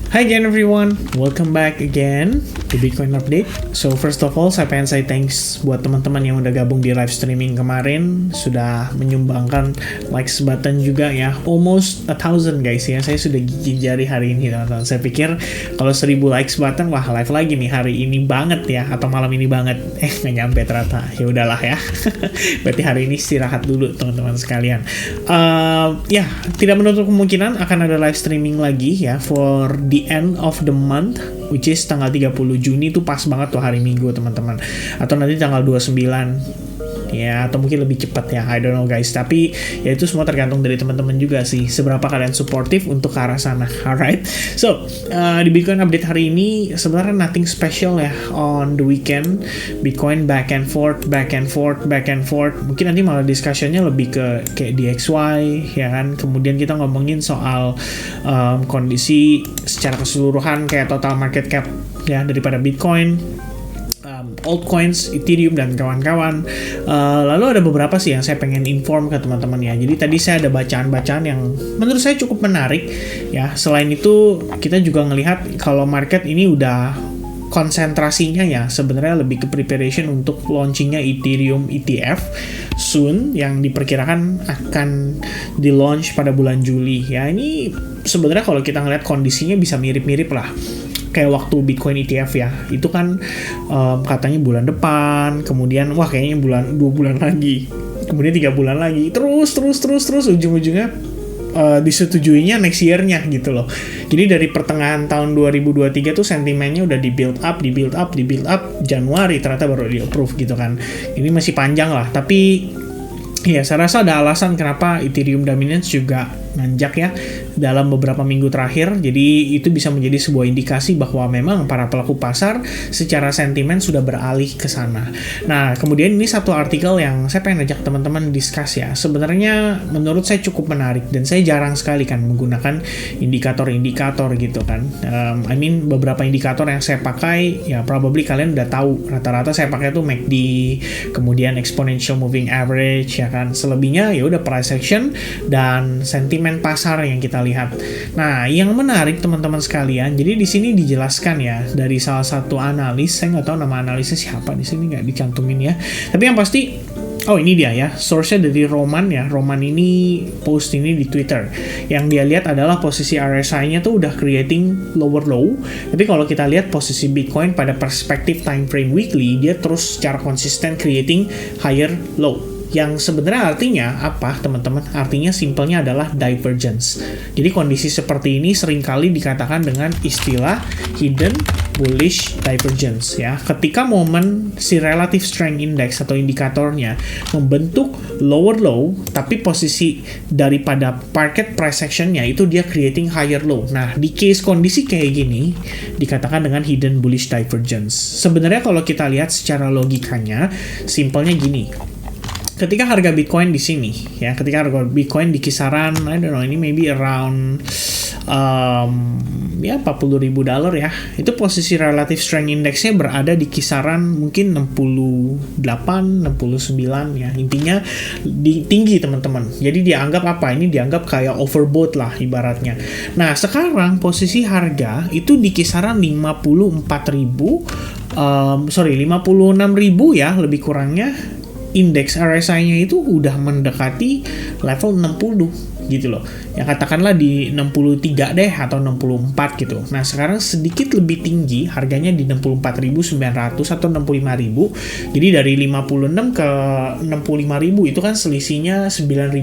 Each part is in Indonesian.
Hi again everyone, welcome back again to Bitcoin Update. So first of all, saya pengen say thanks buat teman-teman yang udah gabung di live streaming kemarin, sudah menyumbangkan likes button juga ya, almost 1,000 guys ya. Saya sudah gigit jari hari ini teman-teman. Saya pikir kalau 1,000 likes button, wah live lagi nih hari ini banget ya, atau malam ini banget. Nggak nyampe ternyata. Ya udahlah ya. Berarti hari ini istirahat dulu teman-teman sekalian. Ya, tidak menutup kemungkinan akan ada live streaming lagi ya for the end of the month, which is tanggal 30 Juni itu pas banget tuh hari Minggu teman-teman, atau nanti tanggal 29 ya, atau mungkin lebih cepat ya, I don't know guys, tapi ya itu semua tergantung dari teman-teman juga sih, seberapa kalian suportif untuk ke arah sana. Alright, so di Bitcoin update hari ini sebenarnya nothing special ya on the weekend. Bitcoin back and forth, mungkin nanti malah discussionnya lebih ke kayak DXY ya kan, kemudian kita ngomongin soal kondisi secara keseluruhan kayak total market cap ya daripada Bitcoin, altcoins, Ethereum, dan kawan-kawan. Lalu ada beberapa sih yang saya pengen inform ke teman-teman ya. Jadi tadi saya ada bacaan-bacaan yang menurut saya cukup menarik ya. Selain itu kita juga ngelihat kalau market ini udah konsentrasinya ya sebenarnya lebih ke preparation untuk launchingnya Ethereum ETF soon, yang diperkirakan akan di launch pada bulan Juli ya. Ini sebenarnya kalau kita ngelihat kondisinya bisa mirip-mirip lah kayak waktu Bitcoin ETF ya, itu kan katanya bulan depan, kemudian wah kayaknya 2 bulan lagi, kemudian 3 bulan lagi, terus ujung-ujungnya disetujuinya next year-nya gitu loh. Jadi dari pertengahan tahun 2023 tuh sentimennya udah di build up, Januari ternyata baru di approve gitu kan. Ini masih panjang lah, tapi ya saya rasa ada alasan kenapa Ethereum dominance juga nanjak ya dalam beberapa minggu terakhir. Jadi itu bisa menjadi sebuah indikasi bahwa memang para pelaku pasar secara sentimen sudah beralih ke sana. Nah, kemudian ini satu artikel yang saya pengen ajak teman-teman discuss ya. Sebenarnya menurut saya cukup menarik dan saya jarang sekali kan menggunakan indikator-indikator gitu kan. Beberapa indikator yang saya pakai ya probably kalian udah tahu. Rata-rata saya pakai tuh MACD, kemudian exponential moving average ya kan. Selebihnya ya udah price action dan sentimen pasar yang kita lihat. Nah, yang menarik teman-teman sekalian, jadi di sini dijelaskan ya dari salah satu analis, saya nggak tahu nama analisnya siapa di sini, nggak dicantumin ya. Tapi yang pasti, oh ini dia ya, source-nya dari Roman ya. Roman ini post ini di Twitter. Yang dia lihat adalah posisi RSI-nya tuh udah creating lower low. Tapi kalau kita lihat posisi Bitcoin pada perspektif time frame weekly, dia terus secara konsisten creating higher low. Yang sebenarnya artinya apa teman-teman? Artinya simpelnya adalah divergence. Jadi kondisi seperti ini seringkali dikatakan dengan istilah hidden bullish divergence ya. Ketika momen si relative strength index atau indikatornya membentuk lower low, tapi posisi daripada market price action-nya itu dia creating higher low. Nah, di case kondisi kayak gini dikatakan dengan hidden bullish divergence. Sebenarnya kalau kita lihat secara logikanya, simpelnya gini. Ketika harga Bitcoin di sini ya, ketika harga Bitcoin di kisaran I don't know, ini maybe around $40,000 ya, itu posisi relative strength indexnya berada di kisaran mungkin 68, 69 ya, intinya tinggi teman-teman. Jadi dianggap apa? Ini dianggap kayak overbought lah ibaratnya. Nah, sekarang posisi harga itu di kisaran 56.000 ya lebih kurangnya. Indeks RSI-nya itu udah mendekati level 60 gitu loh. Ya katakanlah di 63 deh atau 64 gitu. Nah, sekarang sedikit lebih tinggi, harganya di 64.900 atau 65.000. Jadi dari 56 ke 65.000 itu kan selisihnya $9.000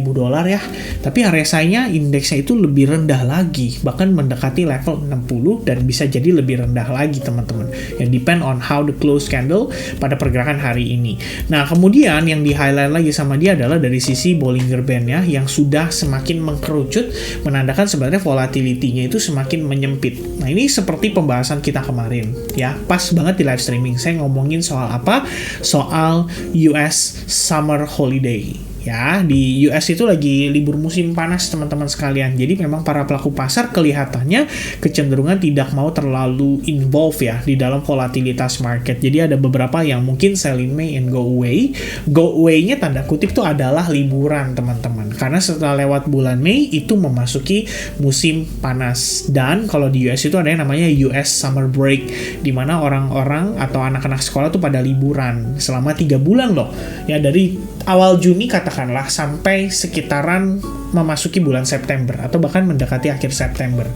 ya. Tapi RSI-nya indeksnya itu lebih rendah lagi, bahkan mendekati level 60 dan bisa jadi lebih rendah lagi teman-teman. Yang depend on how the close candle pada pergerakan hari ini. Nah, kemudian yang di-highlight lagi sama dia adalah dari sisi Bollinger Band ya, yang sudah semakin mengkerucut, menandakan sebenarnya volatility-nya itu semakin menyempit. Nah, ini seperti pembahasan kita kemarin ya, pas banget di live streaming saya ngomongin soal apa? Soal US Summer Holiday ya. Di US itu lagi libur musim panas teman-teman sekalian. Jadi memang para pelaku pasar kelihatannya kecenderungan tidak mau terlalu involve ya di dalam volatilitas market. Jadi ada beberapa yang mungkin sell in May and go away. Go away-nya tanda kutip itu adalah liburan teman-teman. Karena setelah lewat bulan Mei itu memasuki musim panas. Dan kalau di US itu ada yang namanya US Summer Break, di mana orang-orang atau anak-anak sekolah tuh pada liburan selama 3 bulan loh. Ya dari awal Juni katakanlah sampai sekitaran memasuki bulan September atau bahkan mendekati akhir September.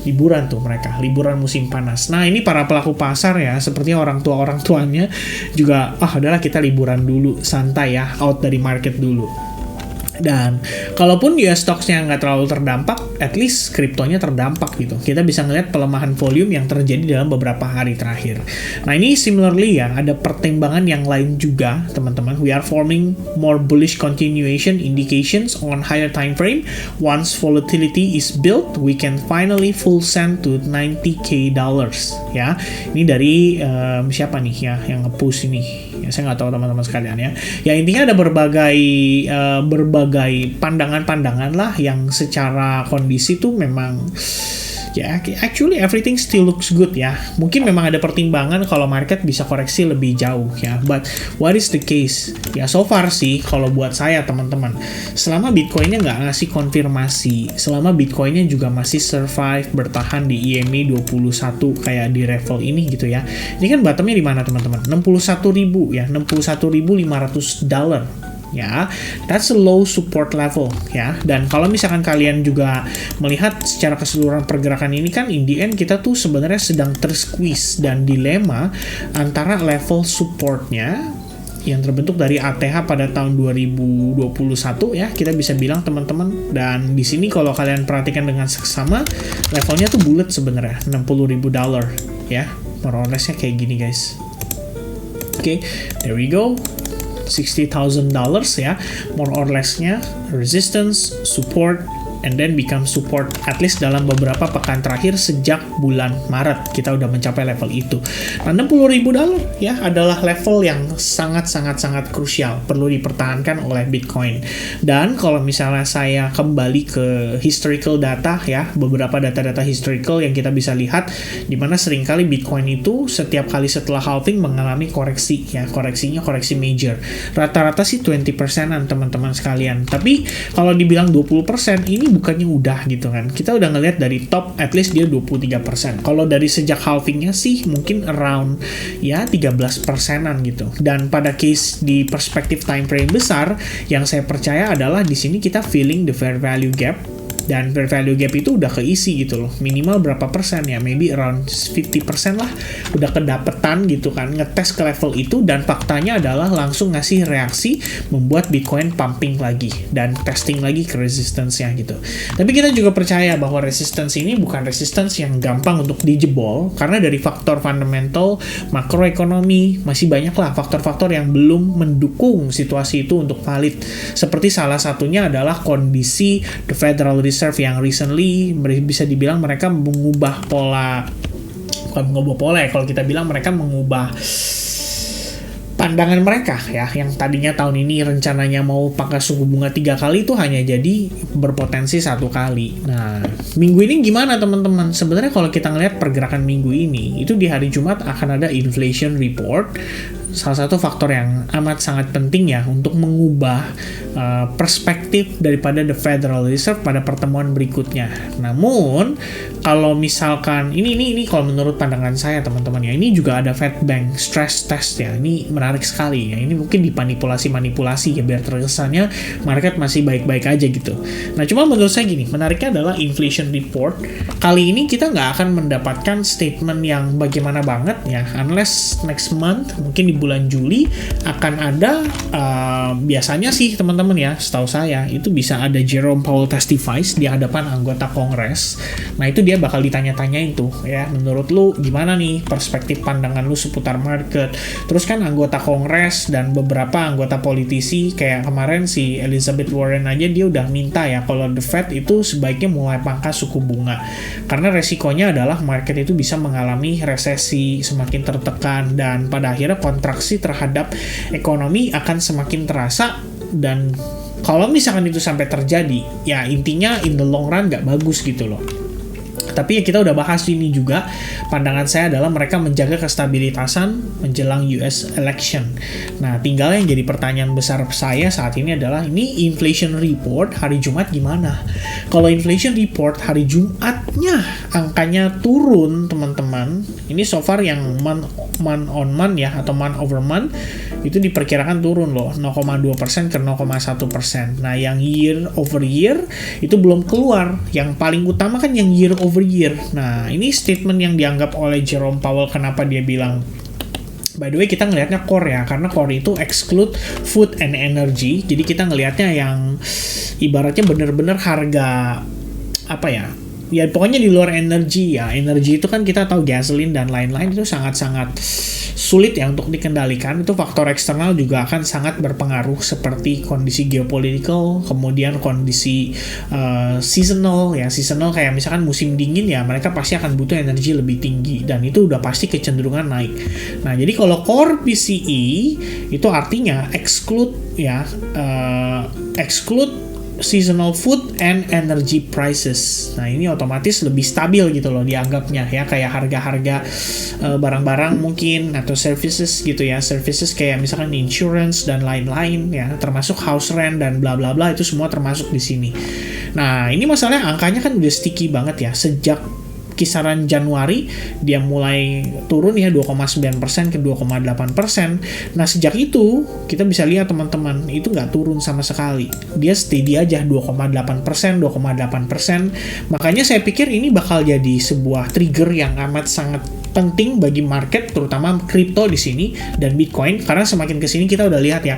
Liburan tuh mereka, liburan musim panas. Nah, ini para pelaku pasar ya, seperti orang tuanya juga adalah kita liburan dulu, santai ya, out dari market dulu. Dan kalaupun US stocks-nya nggak terlalu terdampak, at least kriptonya terdampak gitu. Kita bisa ngeliat pelemahan volume yang terjadi dalam beberapa hari terakhir. Nah ini similarly ya, ada pertimbangan yang lain juga teman-teman. We are forming more bullish continuation indications on higher time frame. Once volatility is built, we can finally full send to $90K ya. Ini dari siapa nih ya yang nge-push ini? Ya, saya nggak tahu teman-teman sekalian ya. Ya intinya ada berbagai pandangan-pandangan lah yang secara kondisi tuh memang ya actually everything still looks good ya. Mungkin memang ada pertimbangan kalau market bisa koreksi lebih jauh ya. But what is the case? Ya so far sih kalau buat saya teman-teman, selama Bitcoinnya nggak ngasih konfirmasi, selama Bitcoinnya juga masih survive bertahan di EMA 21 kayak di level ini gitu ya. Ini kan bottomnya di mana teman-teman? 61.000 ya, $61.500 ya, that's a low support level ya. Dan kalau misalkan kalian juga melihat secara keseluruhan pergerakan ini kan in the end kita tuh sebenarnya sedang tersqueeze dan dilema antara level supportnya yang terbentuk dari ATH pada tahun 2021 ya, kita bisa bilang teman-teman. Dan di sini kalau kalian perhatikan dengan seksama, levelnya tuh bulat sebenarnya, $60.000 ya, more or less-nya kayak gini guys. Oke, there we go. $60,000 ya, more or less-nya resistance, support, and then become support at least dalam beberapa pekan terakhir sejak bulan Maret kita udah mencapai level itu. Nah, $60.000 ya adalah level yang sangat krusial, perlu dipertahankan oleh Bitcoin. Dan kalau misalnya saya kembali ke historical data ya, beberapa data-data historical yang kita bisa lihat di mana seringkali Bitcoin itu setiap kali setelah halving mengalami koreksi ya, koreksinya koreksi major. Rata-rata sih 20%-an teman-teman sekalian. Tapi kalau dibilang 20% ini bukannya udah gitu kan. Kita udah ngelihat dari top at least dia 23%. Kalau dari sejak halvingnya sih mungkin around ya 13%-an gitu. Dan pada case di perspektif time frame besar yang saya percaya adalah di sini kita feeling the fair value gap. Dan fair value gap itu udah keisi gitu loh, minimal berapa persen ya, maybe around 50% lah udah kedapetan gitu kan, ngetes ke level itu. Dan faktanya adalah langsung ngasih reaksi membuat Bitcoin pumping lagi dan testing lagi ke resistance-nya gitu. Tapi kita juga percaya bahwa resistance ini bukan resistance yang gampang untuk dijebol, karena dari faktor fundamental makroekonomi masih banyak lah faktor-faktor yang belum mendukung situasi itu untuk valid. Seperti salah satunya adalah kondisi the Federal Reserve yang recently bisa dibilang mereka mengubah pola, bukan mengubah pola ya, kalau kita bilang mereka mengubah pandangan mereka ya, yang tadinya tahun ini rencananya mau pangkas suku bunga 3 kali itu hanya jadi berpotensi 1 kali. Nah, minggu ini gimana teman-teman? Sebenarnya kalau kita ngelihat pergerakan minggu ini, itu di hari Jumat akan ada inflation report, salah satu faktor yang amat sangat penting ya untuk mengubah perspektif daripada the Federal Reserve pada pertemuan berikutnya. Namun kalau misalkan ini kalau menurut pandangan saya teman-teman ya, ini juga ada Fed Bank stress test ya. Ini menarik sekali ya. Ini mungkin dimanipulasi ya biar terkesannya market masih baik-baik aja gitu. Nah, cuma menurut saya gini, menariknya adalah inflation report kali ini kita nggak akan mendapatkan statement yang bagaimana banget ya, unless next month mungkin di bulan Juli akan ada biasanya sih teman-teman ya, setahu saya itu bisa ada Jerome Powell testifies di hadapan anggota Kongres. Nah, itu dia bakal ditanya-tanyain tuh ya, menurut lu gimana nih perspektif pandangan lu seputar market. Terus kan anggota Kongres dan beberapa anggota politisi kayak kemarin si Elizabeth Warren aja dia udah minta ya kalau the Fed itu sebaiknya mulai pangkas suku bunga, karena resikonya adalah market itu bisa mengalami resesi, semakin tertekan, dan pada akhirnya kontraksi terhadap ekonomi akan semakin terasa. Dan kalau misalkan itu sampai terjadi, ya intinya in the long run nggak bagus gitu loh. Tapi ya kita udah bahas ini juga, pandangan saya adalah mereka menjaga kestabilitasan menjelang US election. Nah, tinggal yang jadi pertanyaan besar saya saat ini adalah, ini inflation report hari Jumat gimana? Kalau inflation report hari Jumatnya angkanya turun, teman-teman, ini so far yang month on month ya, atau month over month, itu diperkirakan turun loh, 0,2% ke 0,1%. Nah, yang year over year itu belum keluar. Yang paling utama kan yang year over year. Nah, ini statement yang dianggap oleh Jerome Powell, kenapa dia bilang, by the way kita ngelihatnya core ya, karena core itu exclude food and energy. Jadi kita ngelihatnya yang ibaratnya bener-bener harga apa ya, ya pokoknya di luar energi ya. Energi itu kan kita tahu gasoline dan lain-lain itu sangat-sangat sulit ya untuk dikendalikan. Itu faktor eksternal juga akan sangat berpengaruh, seperti kondisi geopolitical, kemudian kondisi seasonal ya. Seasonal kayak misalkan musim dingin ya, mereka pasti akan butuh energi lebih tinggi, dan itu udah pasti kecenderungan naik. Nah, jadi kalau core PCE itu artinya exclude ya, exclude seasonal food and energy prices. Nah, ini otomatis lebih stabil gitu loh dianggapnya ya, kayak harga-harga barang-barang mungkin, atau services gitu ya. Services kayak misalkan insurance dan lain-lain ya, termasuk house rent dan bla bla bla, itu semua termasuk di sini. Nah, ini masalahnya angkanya kan udah sticky banget ya. Sejak kisaran Januari dia mulai turun ya, 2,9% ke 2,8%. Nah, sejak itu kita bisa lihat teman-teman, itu nggak turun sama sekali. Dia steady aja 2,8%, 2,8%. Makanya saya pikir ini bakal jadi sebuah trigger yang amat sangat penting bagi market, terutama kripto di sini dan Bitcoin, karena semakin kesini kita udah lihat ya,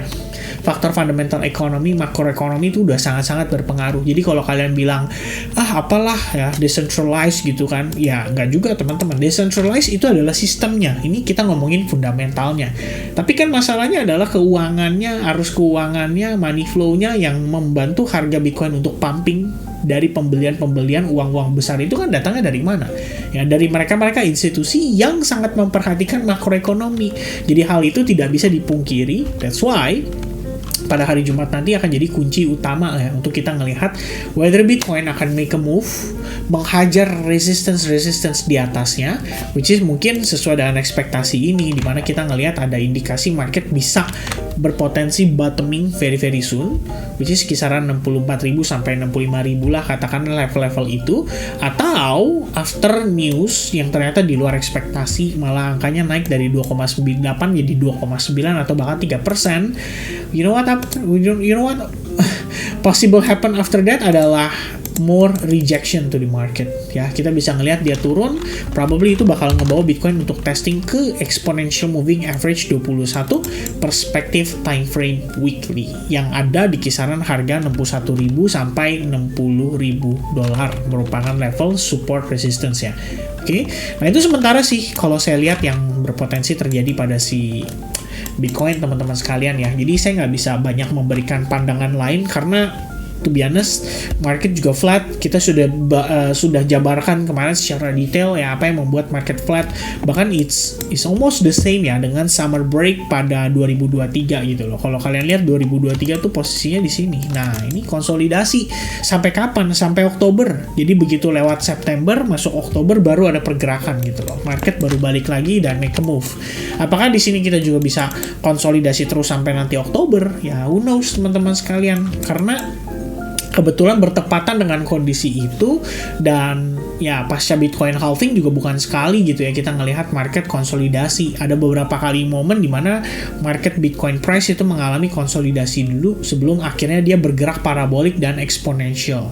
faktor fundamental ekonomi, makroekonomi itu udah sangat-sangat berpengaruh. Jadi kalau kalian bilang, apalah ya, decentralized gitu kan, ya nggak juga teman-teman. Decentralized itu adalah sistemnya, ini kita ngomongin fundamentalnya. Tapi kan masalahnya adalah keuangannya, arus keuangannya, money flow-nya yang membantu harga Bitcoin untuk pumping dari pembelian-pembelian uang-uang besar itu kan datangnya dari mana? Ya, dari mereka-mereka institusi yang sangat memperhatikan makroekonomi. Jadi hal itu tidak bisa dipungkiri. That's why pada hari Jumat nanti akan jadi kunci utama ya untuk kita ngelihat whether Bitcoin akan make a move, menghajar resistance di atasnya, which is mungkin sesuai dengan ekspektasi ini, dimana kita ngelihat ada indikasi market bisa berpotensi bottoming very very soon, which is kisaran 64.000 sampai 65.000 lah katakanlah level-level itu, atau after news yang ternyata di luar ekspektasi, malah angkanya naik dari 2,98 jadi 2,9 atau bahkan 3%. You know what possible happen after that adalah more rejection to the market ya. Kita bisa ngelihat dia turun, probably itu bakal ngebawa Bitcoin untuk testing ke exponential moving average 21 perspektif time frame weekly yang ada di kisaran harga 61.000 sampai 60.000 dolar, merupakan level support resistance ya. Oke. Nah, itu sementara sih kalau saya lihat yang berpotensi terjadi pada si Bitcoin teman-teman sekalian ya. Jadi saya nggak bisa banyak memberikan pandangan lain karena to be honest, market juga flat. Kita sudah jabarkan kemarin secara detail ya apa yang membuat market flat. Bahkan it's almost the same ya dengan summer break pada 2023 gitu loh. Kalau kalian lihat 2023 tuh posisinya di sini. Nah, ini konsolidasi sampai kapan? Sampai Oktober. Jadi begitu lewat September masuk Oktober baru ada pergerakan gitu loh. Market baru balik lagi dan make a move. Apakah di sini kita juga bisa konsolidasi terus sampai nanti Oktober? Ya, who knows teman-teman sekalian. Karena kebetulan bertepatan dengan kondisi itu, dan ya pasca Bitcoin halving juga bukan sekali gitu ya kita ngelihat market konsolidasi. Ada beberapa kali momen di mana market Bitcoin price itu mengalami konsolidasi dulu sebelum akhirnya dia bergerak parabolik dan eksponensial.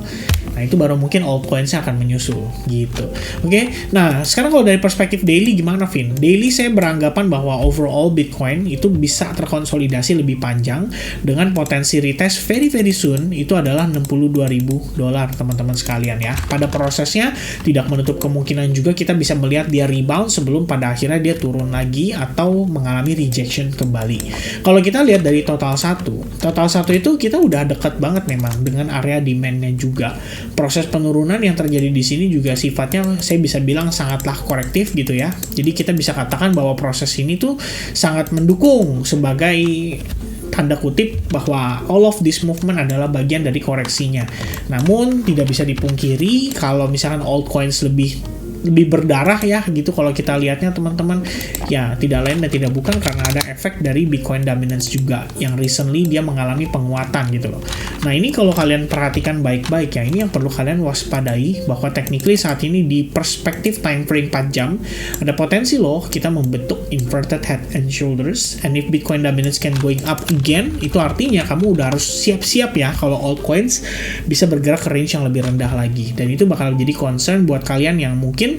Nah, itu baru mungkin altcoins akan menyusul gitu. Oke. Nah, sekarang kalau dari perspektif daily gimana, Vin? Daily saya beranggapan bahwa overall Bitcoin itu bisa terkonsolidasi lebih panjang dengan potensi retest very very soon itu adalah 62.000 dolar teman-teman sekalian ya. Pada prosesnya tidak menutup kemungkinan juga kita bisa melihat dia rebound sebelum pada akhirnya dia turun lagi atau mengalami rejection kembali. Kalau kita lihat dari total 1 itu kita udah dekat banget memang dengan area demand-nya juga. Proses penurunan yang terjadi di sini juga sifatnya saya bisa bilang sangatlah korektif gitu ya. Jadi kita bisa katakan bahwa proses ini tuh sangat mendukung sebagai tanda kutip bahwa all of this movement adalah bagian dari koreksinya. Namun tidak bisa dipungkiri kalau misalkan altcoins lebih berdarah ya gitu kalau kita lihatnya teman-teman, ya tidak lain dan tidak bukan karena ada efek dari Bitcoin dominance juga yang recently dia mengalami penguatan gitu loh. Nah ini kalau kalian perhatikan baik-baik ya, ini yang perlu kalian waspadai bahwa technically saat ini di perspektif time frame 4 jam ada potensi loh kita membentuk inverted head and shoulders, and if Bitcoin dominance can going up again, itu artinya kamu udah harus siap-siap ya kalau altcoins bisa bergerak ke range yang lebih rendah lagi, dan itu bakal jadi concern buat kalian yang mungkin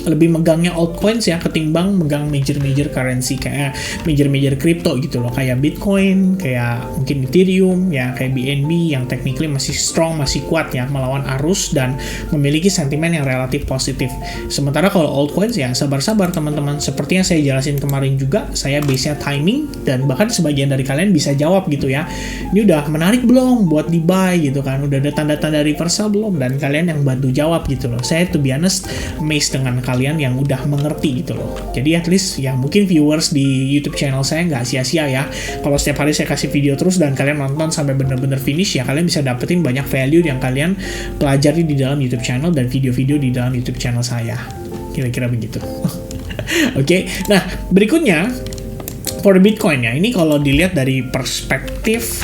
lebih megangnya altcoins ya ketimbang megang major currency kayak major crypto gitu loh, kayak Bitcoin, kayak mungkin Ethereum ya, kayak BNB yang technically masih strong, masih kuat ya melawan arus dan memiliki sentimen yang relatif positif. Sementara kalau altcoins ya sabar-sabar teman-teman, seperti yang saya jelasin kemarin juga, saya base-nya timing, dan bahkan sebagian dari kalian bisa jawab gitu ya, ini udah menarik belum buat di buy gitu kan, udah ada tanda-tanda reversal belum, dan kalian yang bantu jawab gitu loh. Saya to be honest amazed dengan kalian yang udah mengerti gitu loh. Jadi at least ya mungkin viewers di YouTube channel saya nggak sia-sia ya. Kalau setiap hari saya kasih video terus dan kalian nonton sampai bener-bener finish ya, kalian bisa dapetin banyak value yang kalian pelajari di dalam YouTube channel dan video-video di dalam YouTube channel saya. Kira-kira begitu. Oke. Nah, berikutnya for the Bitcoin ya. Ini kalau dilihat dari perspektif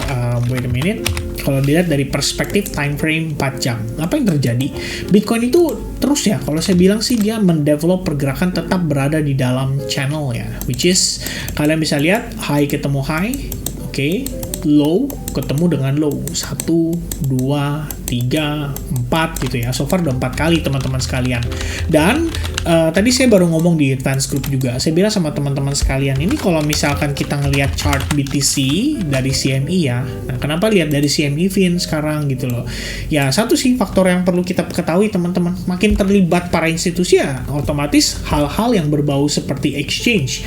wait a minute. Kalau dilihat dari perspektif time frame 4 jam, apa yang terjadi? Bitcoin itu terus ya, kalau saya bilang sih dia mendevelop pergerakan tetap berada di dalam channel ya, which is kalian bisa lihat high ketemu high, oke, low ketemu dengan low, 1, 2, 3, 4 gitu ya. So far udah 4 kali teman-teman sekalian. Dan tadi saya baru ngomong di advance group juga, saya bilang sama teman-teman sekalian, ini kalau misalkan kita ngelihat chart BTC dari CME ya, nah kenapa lihat dari CME Fin sekarang gitu loh. Ya satu sih faktor yang perlu kita ketahui teman-teman, makin terlibat para institusi ya otomatis hal-hal yang berbau seperti exchange,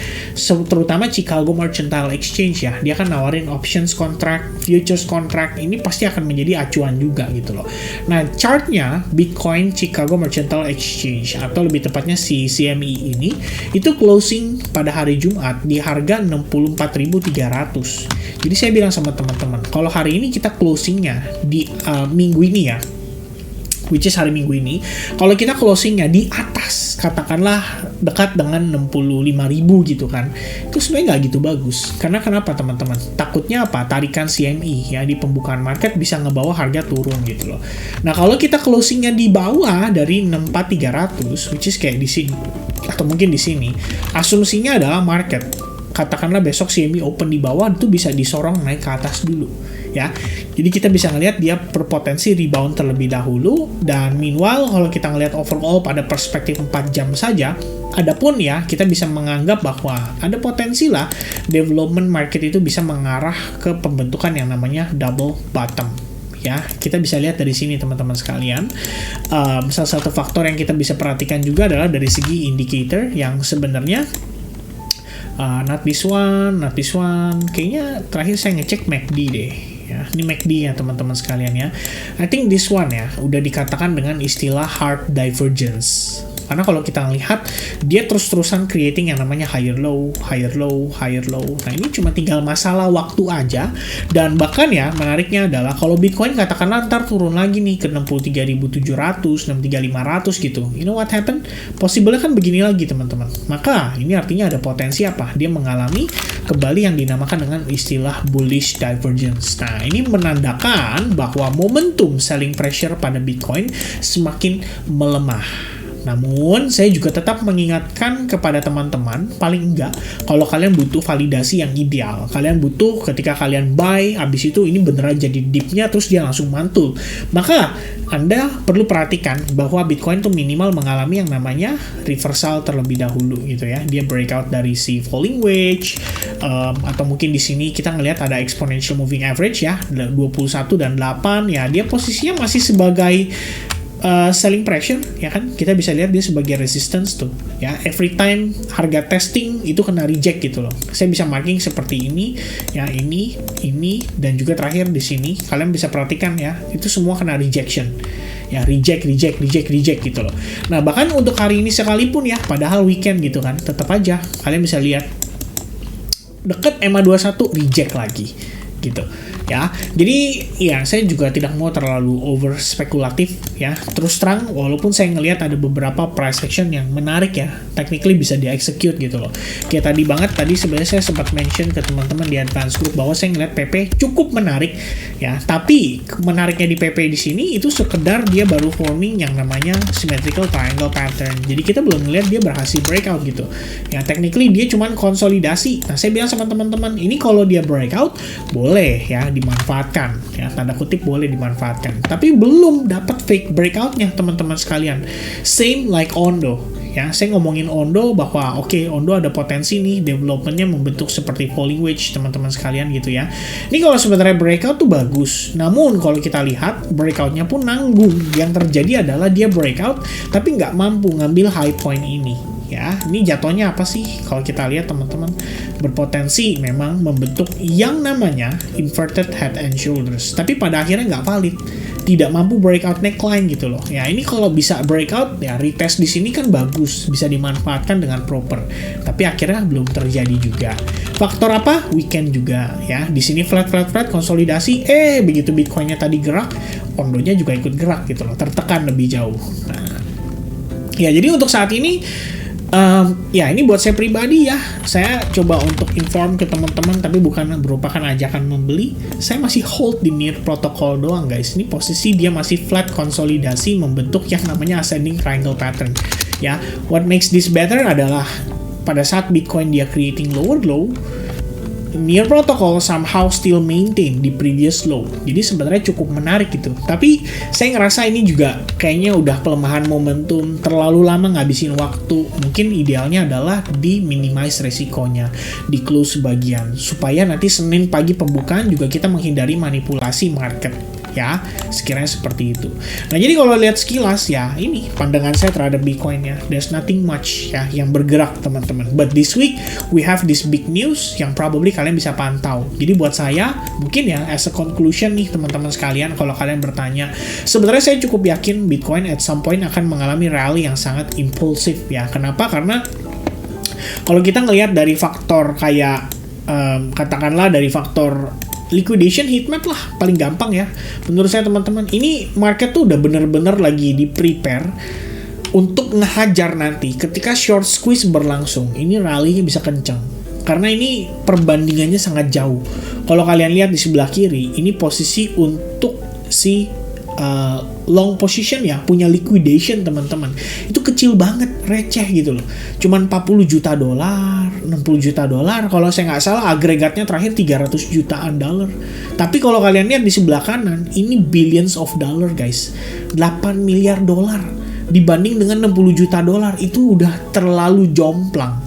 terutama Chicago Mercantile Exchange ya, dia kan nawarin options contract, futures contract, ini pasti akan menjadi acuan juga gitu loh. Nah chartnya Bitcoin Chicago Mercantile Exchange atau lebih tepatnya si CME ini itu closing pada hari Jumat di harga 64.300. Jadi saya bilang sama teman-teman, kalau hari ini kita closingnya di minggu ini ya, which is hari Minggu ini, kalau kita closingnya di atas, katakanlah dekat dengan 65.000 gitu kan, itu sebenarnya nggak gitu bagus. Karena kenapa teman-teman? Takutnya apa? Tarikan CME ya di pembukaan market bisa ngebawa harga turun gitu loh. Nah kalau kita closingnya di bawah dari 64.300, which is kayak di sini, atau mungkin di sini, asumsinya adalah market, katakanlah besok CME open di bawah, itu bisa disorong naik ke atas dulu ya. Jadi kita bisa ngelihat dia berpotensi rebound terlebih dahulu, dan meanwhile kalau kita ngelihat overall pada perspektif 4 jam saja, adapun ya kita bisa menganggap bahwa ada potensi lah development market itu bisa mengarah ke pembentukan yang namanya double bottom. Ya, kita bisa lihat dari sini teman-teman sekalian. Salah satu faktor yang kita bisa perhatikan juga adalah dari segi indicator yang sebenarnya not this one, kayaknya terakhir saya ngecek MACD deh ya, ini MACD ya teman-teman sekalian ya. I think this one ya udah dikatakan dengan istilah hard divergence. Karena kalau kita lihat dia terus-terusan creating yang namanya higher low. Nah ini cuma tinggal masalah waktu aja. Dan bahkan ya menariknya adalah kalau Bitcoin katakanlah ntar turun lagi nih ke 63.700, 63.500 gitu. You know what happen? Possible kan begini lagi teman-teman. Maka ini artinya ada potensi apa? Dia mengalami kembali yang dinamakan dengan istilah bullish divergence. Nah ini menandakan bahwa momentum selling pressure pada Bitcoin semakin melemah. Namun, saya juga tetap mengingatkan kepada teman-teman, paling enggak, kalau kalian butuh validasi yang ideal, kalian butuh ketika kalian buy, habis itu ini beneran jadi dip-nya, terus dia langsung mantul. Maka, Anda perlu perhatikan bahwa Bitcoin tuh minimal mengalami yang namanya reversal terlebih dahulu gitu ya. Dia breakout dari si falling wedge, atau mungkin di sini kita ngelihat ada exponential moving average ya, 21 dan 8, ya dia posisinya masih sebagai selling pressure ya kan, kita bisa lihat dia sebagai resistance tuh ya, every time harga testing itu kena reject gitu loh. Saya bisa marking seperti ini ya, ini dan juga terakhir di sini kalian bisa perhatikan ya, itu semua kena rejection ya, reject gitu loh. Nah bahkan untuk hari ini sekalipun ya, padahal weekend gitu kan, tetap aja kalian bisa lihat deket EMA 21 reject lagi gitu ya. Jadi ya saya juga tidak mau terlalu over spekulatif ya. Terus terang walaupun saya ngelihat ada beberapa price action yang menarik ya, technically bisa di execute gitu loh. Kayak tadi sebenarnya saya sempat mention ke teman-teman di advance group bahwa saya ngelihat PP cukup menarik ya. Tapi menariknya di PP di sini itu sekedar dia baru forming yang namanya symmetrical triangle pattern. Jadi kita belum ngelihat dia berhasil breakout gitu. Ya technically dia cuman konsolidasi. Nah saya bilang sama teman-teman ini kalau dia breakout boleh ya dimanfaatkan ya, tanda kutip boleh dimanfaatkan, tapi belum dapat fake breakoutnya teman-teman sekalian. Same like Ondo ya, saya ngomongin Ondo bahwa oke, Ondo ada potensi nih developmentnya membentuk seperti falling wedge teman-teman sekalian gitu ya. Ini kalau sebenarnya breakout tuh bagus, namun kalau kita lihat breakoutnya pun nanggung. Yang terjadi adalah dia breakout tapi nggak mampu ngambil high point ini ya. Ini jatuhnya apa sih kalau kita lihat teman-teman? Berpotensi memang membentuk yang namanya inverted head and shoulders, tapi pada akhirnya nggak valid, tidak mampu breakout neckline gitu loh ya. Ini kalau bisa breakout ya, retest di sini kan bagus, bisa dimanfaatkan dengan proper, tapi akhirnya belum terjadi juga. Faktor apa? Weekend juga ya. Di sini flat konsolidasi, begitu Bitcoinnya tadi gerak, Ondonya juga ikut gerak gitu loh, tertekan lebih jauh. Nah ya, jadi untuk saat ini ya ini buat saya pribadi ya, saya coba untuk inform ke teman-teman, tapi bukan merupakan ajakan membeli. Saya masih hold di near protocol doang guys. Ini posisi dia masih flat konsolidasi membentuk yang namanya ascending triangle pattern ya. What makes this better adalah pada saat Bitcoin dia creating lower low, near protocol somehow still maintain di previous low. Jadi sebenarnya cukup menarik gitu. Tapi saya ngerasa ini juga kayaknya udah pelemahan momentum, terlalu lama ngabisin waktu. Mungkin idealnya adalah di minimize resikonya, di close sebagian, supaya nanti Senin pagi pembukaan juga kita menghindari manipulasi market ya, sekiranya seperti itu. Nah jadi kalau lihat sekilas ya, ini pandangan saya terhadap Bitcoin ya, there's nothing much ya yang bergerak teman-teman. But this week we have this big news yang probably kalian bisa pantau. Jadi buat saya mungkin ya as a conclusion nih teman-teman sekalian, kalau kalian bertanya, sebenarnya saya cukup yakin Bitcoin at some point akan mengalami rally yang sangat impulsif ya. Kenapa? Karena kalau kita ngelihat dari faktor kayak katakanlah dari faktor liquidation heatmap lah paling gampang ya menurut saya teman-teman. Ini market tuh udah bener-bener lagi di prepare untuk ngehajar nanti ketika short squeeze berlangsung. Ini rally-nya bisa kencang karena ini perbandingannya sangat jauh. Kalau kalian lihat di sebelah kiri, ini posisi untuk si long position ya, punya liquidation teman-teman. Itu kecil banget, receh gitu loh. Cuman 40 juta dolar, 60 juta dolar. Kalau saya nggak salah agregatnya terakhir 300 jutaan dolar. Tapi kalau kalian lihat di sebelah kanan, ini billions of dollar guys. 8 miliar dolar dibanding dengan 60 juta dolar, itu udah terlalu jomplang.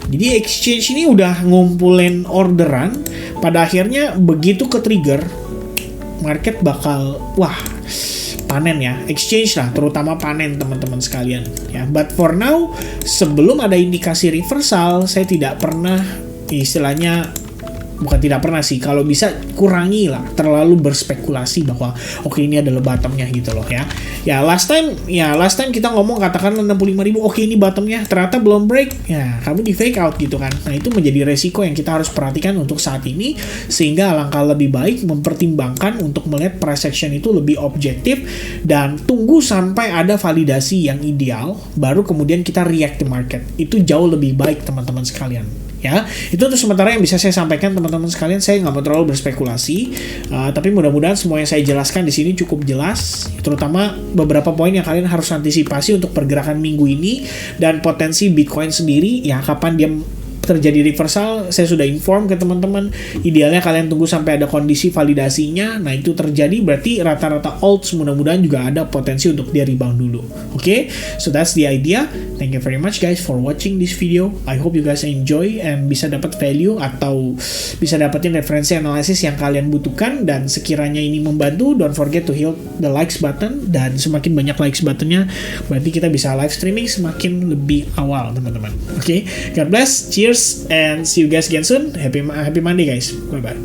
Jadi exchange ini udah ngumpulin orderan, pada akhirnya begitu ke trigger market bakal panen ya, exchange lah terutama panen teman-teman sekalian ya. But for now, sebelum ada indikasi reversal, saya tidak pernah istilahnya, bukan tidak pernah sih, kalau bisa kurangi lah terlalu berspekulasi bahwa oke ini adalah bottomnya gitu loh ya. Last time kita ngomong katakan 65.000, oke ini bottomnya, ternyata belum break ya, kamu di fake out gitu kan. Nah itu menjadi resiko yang kita harus perhatikan untuk saat ini, sehingga alangkah lebih baik mempertimbangkan untuk melihat price action itu lebih objektif dan tunggu sampai ada validasi yang ideal baru kemudian kita react the market. Itu jauh lebih baik teman-teman sekalian ya. Itu untuk sementara yang bisa saya sampaikan teman-teman sekalian. Saya nggak mau terlalu berspekulasi, tapi mudah-mudahan semua yang saya jelaskan di sini cukup jelas, terutama beberapa poin yang kalian harus antisipasi untuk pergerakan minggu ini dan potensi Bitcoin sendiri ya. Kapan dia terjadi reversal, saya sudah inform ke teman-teman. Idealnya kalian tunggu sampai ada kondisi validasinya. Nah itu terjadi berarti rata-rata alts mudah-mudahan juga ada potensi untuk dia rebound dulu. Oke, so that's the idea. Thank you very much guys for watching this video. I hope you guys enjoy and bisa dapat value atau bisa dapetin referensi analisis yang kalian butuhkan. Dan sekiranya ini membantu, don't forget to hit the likes button. Dan semakin banyak likes buttonnya, berarti kita bisa live streaming semakin lebih awal teman-teman. Oke, God bless, cheers, and see you guys again soon. Happy Monday guys. Bye bye.